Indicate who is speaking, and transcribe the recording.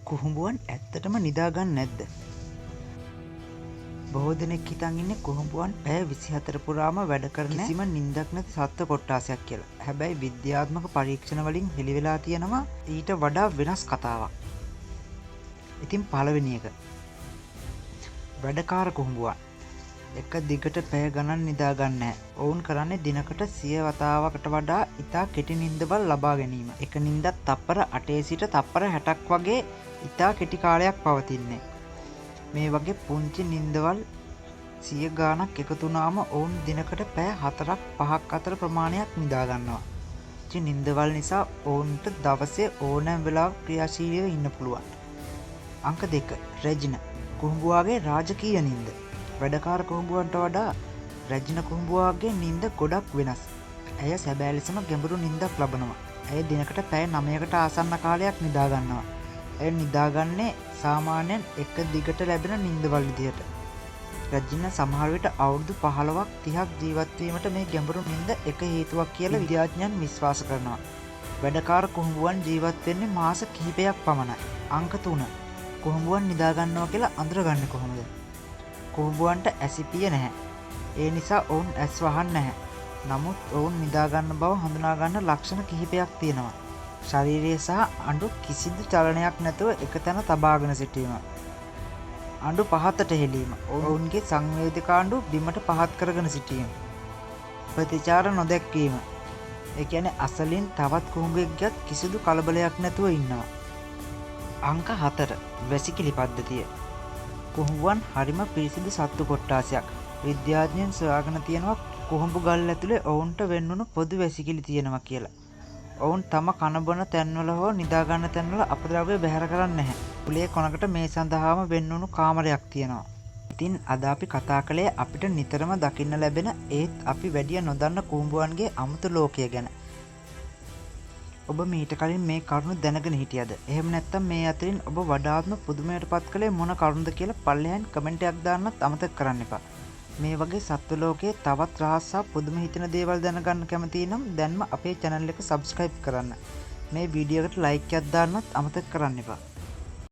Speaker 1: කුහුඹුවන් ඇත්තටම නිදාගන්න නැද්ද? බොහෝ දෙනෙක් හිතන් ඉන්නේ කුහුඹුවන් පැය 24 පුරාම වැඩ කරන කිසිම නිින්දක් නැති සත්ත්ව කොට්ටාසයක් කියලා. හැබැයි විද්‍යාත්මක පරීක්ෂණ වලින් හෙළි වෙලා තියෙනවා ඊට වඩා වෙනස් කතාවක්. ඉතින් පළවෙනි එක. වැඩකාර කුහුඹුවන් එක දිගට පැය ගණන් නිදාගන්නේ නැහැ. ඔවුන් කරන්නේ දිනකට 100 වතාවකට වඩා ඉතා කෙටි නිින්දවල් ලබා ගැනීම. එක නිින්දක් තප්පර 8 සිට තප්පර 60ක් වගේ ඉතා කෙටි කාලයක් පවතින්නේ. මේ වගේ පුංචි නිින්දවල් 100 ගාණක් එකතු වුණාම ඔවුන් දිනකට පැය 4ක් 5ක් අතර ප්‍රමාණයක් නිදා ගන්නවා. ඉතින් නිින්දවල් නිසා ඔවුන්ට දවසේ ඕනෑම වෙලාවක ක්‍රියාශීලීව ඉන්න පුළුවන්. අංක 2. රෙජින කුහුඹුවාගේ රාජකීය නිින්ද. වැඩකාර කුහුඹුවන්ට වඩා රෙජින කුහුඹුවාගේ නිින්ද ගොඩක් වෙනස්. ඇය සැබෑ ලෙසම ගැඹුරු නිින්දක් ලබනවා. ඇය දිනකට පැය 9කට ආසන්න කාලයක් නිදා ගන්නවා. ඇය නිදාගන්නේ සාමාන්‍යයෙන් එක දිගට ලැබෙන නිින්දවල් විදියට. රෙජින සමහර විට අවුරුදු 15ක් 30ක් ජීවත් වීමට මේ ගැඹුරු නිින්ද එක හේතුවක් කියලා විද්‍යාඥයන් විශ්වාස කරනවා. වැඩකාර කුහුඹුවන් ජීවත් වෙන්නේ මාස කිහිපයක් පමණයි. අංක 3. කුහුඹුවන් නිදා ගන්නවා කියලා අඳුරගන්නේ කොහොමද? කුහුඹුවන්ට ඇසිපිය නැහැ. ඒ නිසා ඔවුන් ඇස් වහන්නේ නැහැ. නමුත් ඔවුන් නිදා ගන්න බව හඳුනා ගන්න ලක්ෂණ කිහිපයක් තියෙනවා. ශරීරය සහ අඬු කිසිදු චලනයක් නැතුව එක තැන තබාගෙන සිටීම. අඬු පහතට හෙලීම. ඔවුන්ගේ සංවේදක අඬු බිමට පහත් කරගෙන සිටීම. ප්‍රතිචාර නොදැක්වීම. ඒ කියන්නේ අසලින් තවත් කුහුඹෙක් ගියත් කිසිදු කලබලයක් නැතුව ඉන්නවා. අංක 4. වැසිකිලි පද්ධතිය. කුහුඹුවන් හරිම පිරිසිදු සත්තු කොට්ටාසයක්. විද්‍යාඥයන් සොයාගෙන තියෙනවා කුහුඹු ගල් ඇතුලේ ඔවුන්ට වෙන්නුණු පොදු වැසිකිලි තියෙනවා කියලා. ඔවුන් තම කන බොන තැන්වල හෝ නිදා ගන්න තැන්වල අපද්‍රව්‍ය බැහැර කරන්නේ නැහැ. කුලයේ කොනකට මේ සඳහාම වෙන්නුණු කාමරයක් තියෙනවා. ඉතින් අද අපි කතා කළේ අපිට නිතරම දකින්න ලැබෙන ඒත් අපි වැඩිය නොදන්න කුහුඹුවන්ගේ අමුතු ලෝකය ගැන. ඔබ මීට කලින් මේ කරුණු දැනගෙන හිටියද? එහෙම නැත්නම් මේ අතරින් ඔබ වඩාත්ම පුදුමයටපත් කළේ මොන කරුණුද කියලා පල්ලෙහාන් කමෙන්ට් එකක් දාන්නත් අමතක කරන්න එපා. මේ වගේ සත්ව ලෝකයේ තවත් රහස් සහ පුදුම හිතෙන දේවල් දැනගන්න කැමති නම් දැන්ම අපේ channel එක subscribe කරන්න. මේ වීඩියෝ එකට like එකක් දාන්නත් අමතක කරන්න එපා.